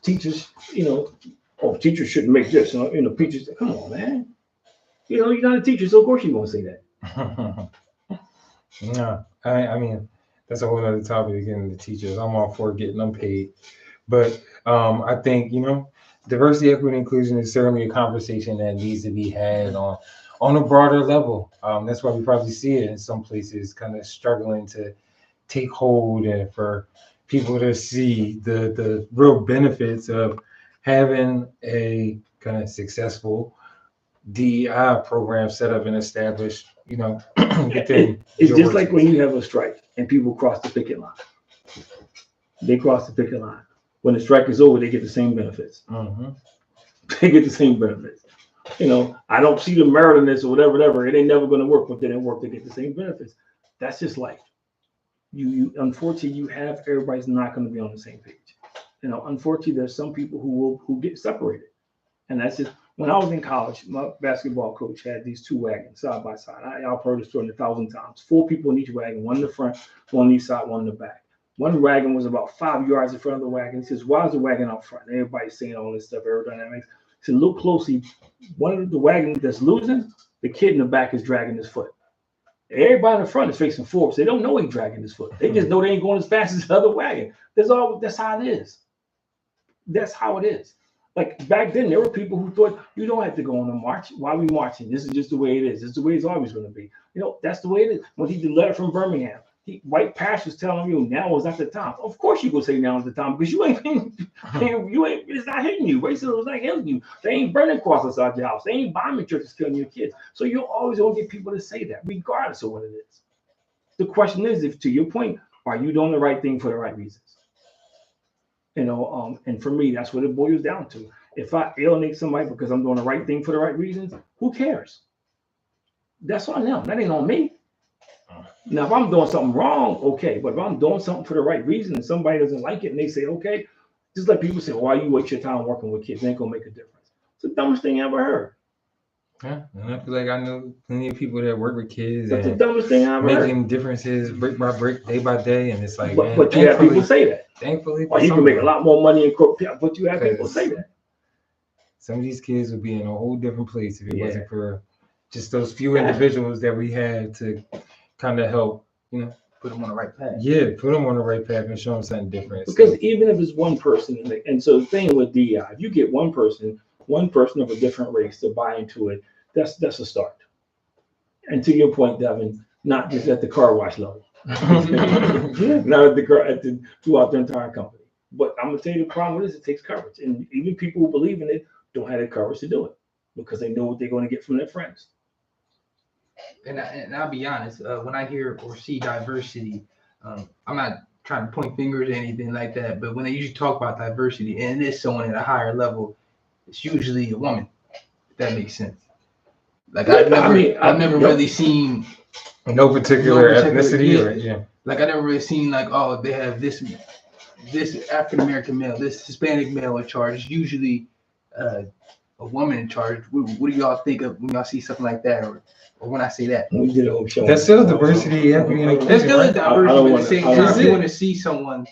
teachers, teachers shouldn't make this. Teachers, come on, man. You're not a teacher, so of course you're going to say that. No, I mean, that's a whole other topic again, the teachers. I'm all for getting them paid. But I think, diversity, equity, and inclusion is certainly a conversation that needs to be had on a broader level. That's why we probably see it in some places kind of struggling to take hold and for people to see the real benefits of having a kind of successful DEI program set up and established, within It's your just like when workspace. you have a strike and people cross the picket line. They cross the picket line. When the strike is over, they get the same benefits. Mhm. They get the same benefits. I don't see the merit in this or whatever. It ain't never going to work, but they didn't work to get the same benefits. That's just life. You unfortunately, you have everybody's not going to be on the same page. Unfortunately, there's some people who get separated, and that's just. When I was in college, my basketball coach had these two wagons side by side. I've heard the story 1,000 times. 4 people in each wagon, one in the front, one on each side, one in the back. One wagon was about 5 yards in front of the wagon. He says, "Why is the wagon out front?" And everybody's saying all this stuff, aerodynamics. He said, "Look closely. One of the wagons that's losing, the kid in the back is dragging his foot. Everybody in the front is facing forward. So they don't know he's dragging his foot. They just know they ain't going as fast as the other wagon. That's how it is. That's how it is. Like back then, there were people who thought you don't have to go on a march. Why are we marching? This is just the way it is. This is the way it's always going to be. That's the way it is. When he did the letter from Birmingham, white pastors telling you now is not the time. Of course you go say now is the time because you ain't it's not hitting you. Racism is not hitting you. They ain't burning crosses outside your house. They ain't bombing churches, killing your kids. So you're always going to get people to say that, regardless of what it is. The question is, if to your point, are you doing the right thing for the right reasons? And for me, that's what it boils down to. If I alienate somebody because I'm doing the right thing for the right reasons, who cares? That's on them. That ain't on me. Now, if I'm doing something wrong, okay. But if I'm doing something for the right reason and somebody doesn't like it and they say, okay, just like people say, why you waste your time working with kids? It ain't gonna make a difference. It's the dumbest thing I ever heard. Yeah, and I feel like I know plenty of people that work with kids That's the and dumbest thing I ever heard. making differences brick by brick, day by day, and it's like, But you have people say that. Thankfully, Or you can make a lot more money in court. But you have people say that. Some of these kids would be in a whole different place if it wasn't for just those few individuals that we had to kind of help, put them on the right path. Yeah, put them on the right path and show them something different. Because even if it's one person, and so the thing with DEI, if you get one person of a different race to buy into it, that's a start. And to your point, Devin, not just at the car wash level, not at throughout the entire company. But I'm gonna tell you the problem with this: it takes courage, and even people who believe in it don't have the courage to do it because they know what they're going to get from their friends. And I'll be honest, when I hear or see diversity, I'm not trying to point fingers or anything like that, but when they usually talk about diversity and it is someone at a higher level, it's usually a woman. If that makes sense. Like I've never really seen no particular ethnicity, Like I never really seen like, oh, they have this African American male, this Hispanic male in charge. It's usually a woman in charge. What do y'all think of when y'all see something like that, or when I say that? We did a whole show. That's still diversity, equity, and inclusion. There's still a diversity, but at the same time, you want to see see someone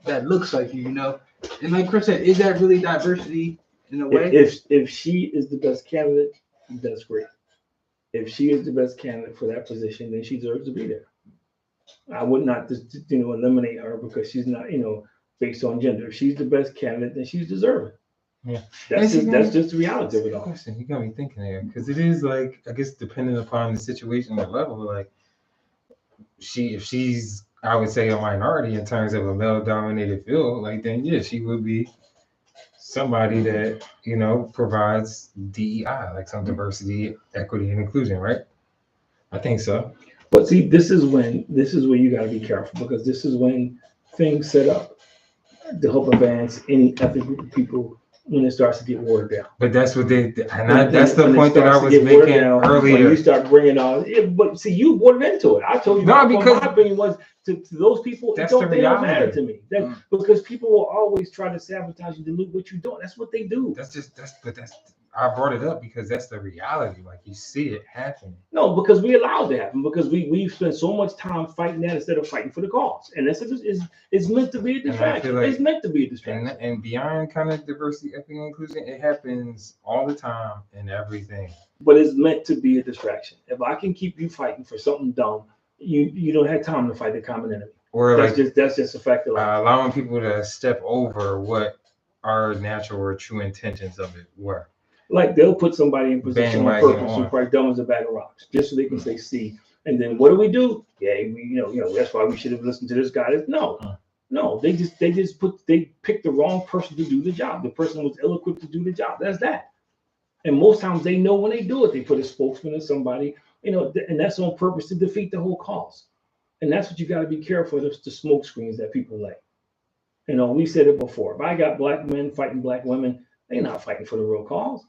that looks like you, And like Chris said, is that really diversity in a way? If she is the best candidate, that's great. If she is the best candidate for that position, then she deserves to be there. I would not just eliminate her because she's not based on gender. If she's the best candidate, then she's deserving. Yeah, that's just the reality of it all. Question, you got me thinking there because it is like, I guess depending upon the situation and level, like if she's I would say a minority in terms of a male dominated field, like then she would be somebody that provides DEI, like some diversity, equity, and inclusion, right? I think so. But see, this is where you got to be careful because this is when things set up to help advance any ethnic group of people when it starts to get watered down. But that's what that's the point that I was making earlier. When you start bringing on, but see, you brought it into it. I told you. No, because my opinion was to those people. They don't matter to me. Because people will always try to sabotage and dilute what you're doing. That's what they do. I brought it up because that's the reality. Like you see it happening. No, because we allowed that happen because we spent so much time fighting that instead of fighting for the cause. And that's it's meant to be a distraction. Like, it's meant to be a distraction. And beyond kind of diversity, equity, and inclusion, it happens all the time in everything. But it's meant to be a distraction. If I can keep you fighting for something dumb, you don't have time to fight the common enemy. Or that's just a fact of life. Allowing people to step over what our natural or true intentions of it were. Like they'll put somebody in position on purpose who's probably dumb as a bag of rocks, just so they can say see, And then what do? Yeah, that's why we should have listened to this guy. No, they picked the wrong person to do the job. The person was ill-equipped to do the job. That's that. And most times they know when they do it, they put a spokesman or somebody, and that's on purpose to defeat the whole cause. And that's what you got to be careful of, the smoke screens that people lay. We said it before. If I got black men fighting black women, they're not fighting for the real cause.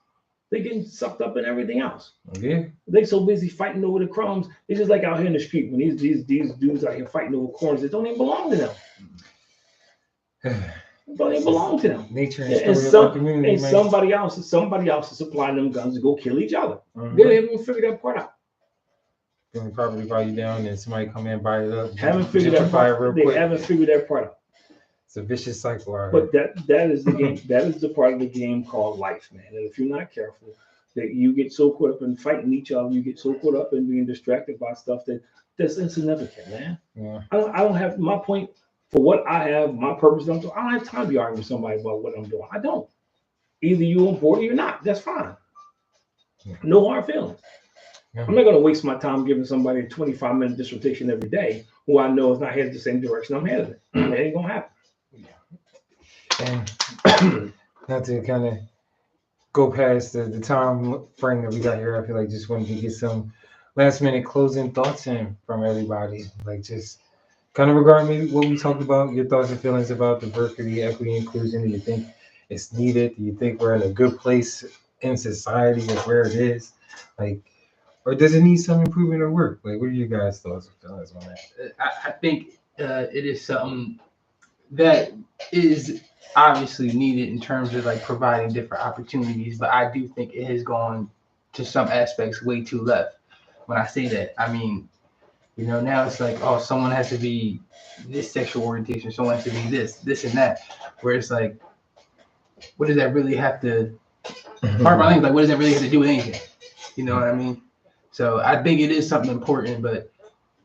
They're getting sucked up in everything else. Yeah. They so busy fighting over the crumbs. It's just like out here in the street when these dudes out here fighting over corners that don't even belong to them. Don't even belong to them. Nature and somebody else is supplying them guns to go kill each other. Mm-hmm. They haven't even figured that part out. Bring property value down, and somebody come in and buy it up. Haven't figured that part out. It's a vicious cycle. But that is the game. That is the part of the game called life, man. And if you're not careful, that you get so caught up in fighting each other, you get so caught up in being distracted by stuff that's insignificant, man. Yeah. I don't have my point for what I have, my purpose. I don't have time to be arguing with somebody about what I'm doing. I don't. Either you're important or you're not. That's fine. Yeah. No hard feelings. Yeah. I'm not going to waste my time giving somebody a 25-minute dissertation every day who I know is not headed the same direction I'm headed. It ain't going to happen. And not to kind of go past the time frame that we got here, I feel like just wanted to get some last minute closing thoughts in from everybody. Like just kind of regarding maybe what we talked about, your thoughts and feelings about diversity, equity, inclusion. Do you think it's needed? Do you think we're in a good place in society of where it is? Like, or does it need some improvement or work? Like, what are you guys' thoughts and feelings on that? I think it is something that is obviously needed in terms of like providing different opportunities, but I do think it has gone to some aspects way too left. When I say that, I mean, now it's like, oh, someone has to be this sexual orientation, someone has to be this and that, where it's like, what does that really have to, part of my language, like, what does that really have to do with anything? You know what I mean? So I think it is something important, but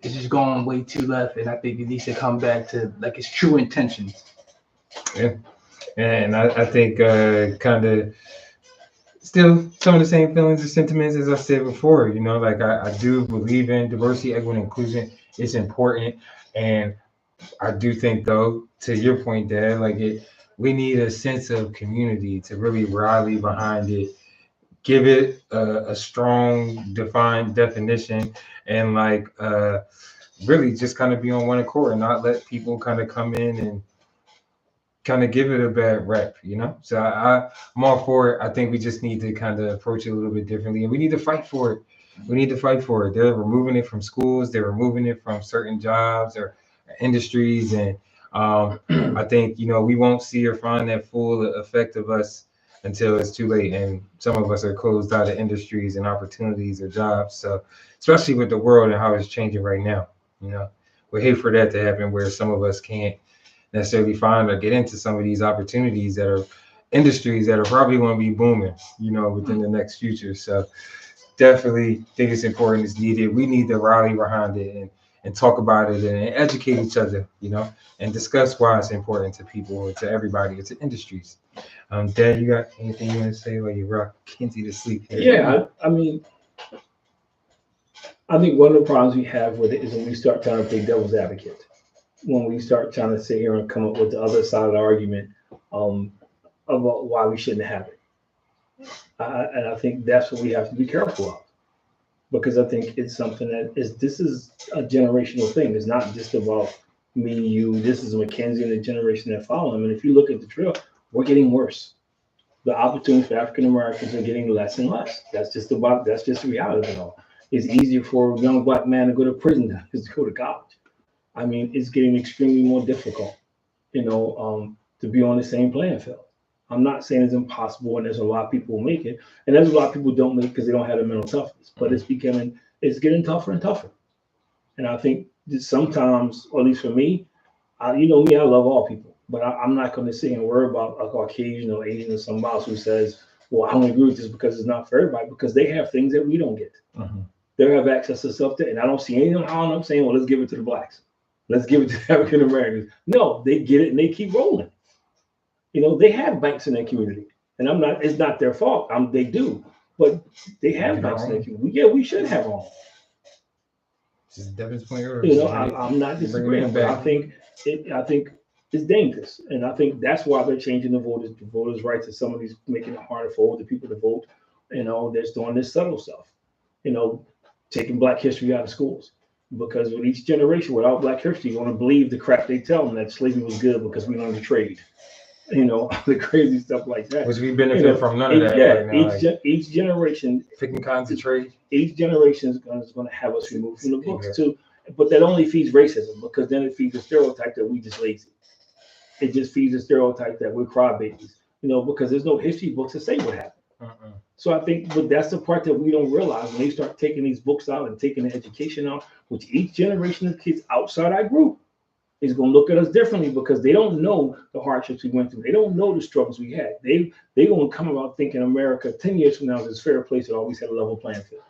it's just going way too left, and I think it needs to come back to like its true intentions. Yeah, and I think kind of still some of the same feelings and sentiments as I said before. Like I do believe in diversity, equity, and inclusion. It's important, and I do think though, to your point, Dad, like we need a sense of community to really rally behind it. Give it a strong, defined definition, and like really just kind of be on one accord and not let people kind of come in and kind of give it a bad rep, So I'm all for it. I think we just need to kind of approach it a little bit differently, and we need to fight for it. They're removing it from schools. They're removing it from certain jobs or industries, and I think we won't see or find that full effect of us until it's too late, and some of us are closed out of industries and opportunities or jobs. So, especially with the world and how it's changing right now, we hate for that to happen where some of us can't necessarily find or get into some of these opportunities that are industries that are probably going to be booming, within the next future. So, definitely think it's important. It's needed. We need to rally behind it and talk about it and educate each other, and discuss why it's important to people and to everybody, and to industries. Dad, you got anything you want to say while you rock Kinsey to sleep here? Yeah, I mean, I think one of the problems we have with it is when we start trying to play devil's advocate, when we start trying to sit here and come up with the other side of the argument about why we shouldn't have it. And I think that's what we have to be careful of, because I think it's something this is a generational thing. It's not just about me, you. This is Mackenzie and the generation that follow him. And if you look at the trail, we're getting worse. The opportunities for African Americans are getting less and less. That's just the reality of it all. It's easier for a young black man to go to prison than to go to college. I mean, it's getting extremely more difficult, to be on the same playing field. I'm not saying it's impossible, and there's a lot of people who make it, and there's a lot of people who don't make it because they don't have the mental toughness. But it's getting tougher and tougher. And I think that sometimes, or at least for me, me, I love all people, but I'm not going to sit and worry about a Caucasian or Asian or somebody else who says, well, I don't agree with this because it's not for everybody, because they have things that we don't get. Mm-hmm. They have access to stuff and I don't see anything how I'm saying, well, let's give it to the blacks. Let's give it to the African Americans. No, they get it and they keep rolling. They have banks in their community, and it's not their fault. They do, but they have banks in their community. Yeah, we should have all. Just Devin's point I'm not disagreeing, but I think it's dangerous, and I think that's why they're changing the voters' rights to some of these, making it harder for older people to vote. They're doing this subtle stuff. Taking Black history out of schools, because with each generation, without Black history, you're going to believe the crap they tell them that slavery was good because we learned to trade. The crazy stuff like that. Which we benefit from none of that. Yeah, right now, each generation, picking kinds of trade. Each generation is going to have us removed from the books too. But that only feeds racism, because then it feeds the stereotype that we just lazy. It just feeds the stereotype that we're crybabies. Because there's no history books to say what happened. So I think, but that's the part that we don't realize when they start taking these books out and taking the education out, which each generation of kids outside our group is going to look at us differently, because they don't know the hardships we went through. They don't know the struggles we had. They going to come about thinking America 10 years from now is a fair place that always had a level playing field.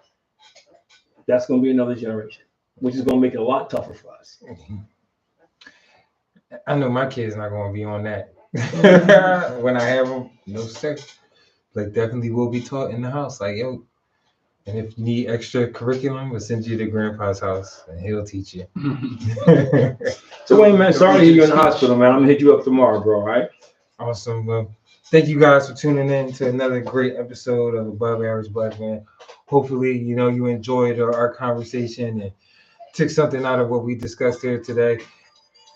That's going to be another generation, which is going to make it a lot tougher for us. I know my kids not going to be on that. When I have them, no sir. Like, definitely will be taught in the house. Like, yo, and if you need extra curriculum, we'll send you to grandpa's house and he'll teach you. So Wayne, man, sorry to hear you in the hospital, man. I'm gonna hit you up tomorrow, bro. All right? Awesome. Well, thank you guys for tuning in to another great episode of Above Average Black Man. Hopefully, you enjoyed our conversation and took something out of what we discussed here today.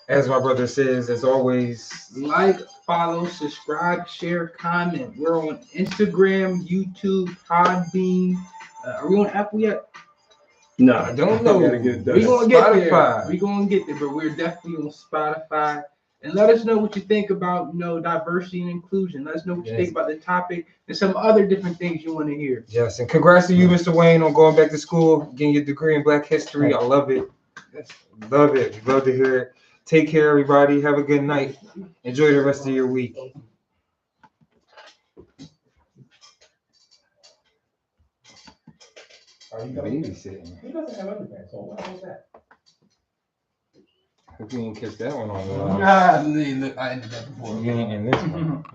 As my brother says, as always, like, follow, subscribe, share, comment. We're on Instagram, YouTube, Podbean. Are we on Apple yet? No, I don't know. We're gonna get there. We're gonna get there, but we're definitely on Spotify. And let us know what you think about, diversity and inclusion. Let us know what you think about the topic and some other different things you want to hear. Yes, and congrats to you, Mr. Wayne, on going back to school, getting your degree in Black history. I love it. Love it. Love to hear it. Take care, everybody. Have a good night. Enjoy the rest of your week. Are you babysitting? He doesn't have underpants, so what is that? Hope you didn't catch that one on. I ended that before. You ain't in this one.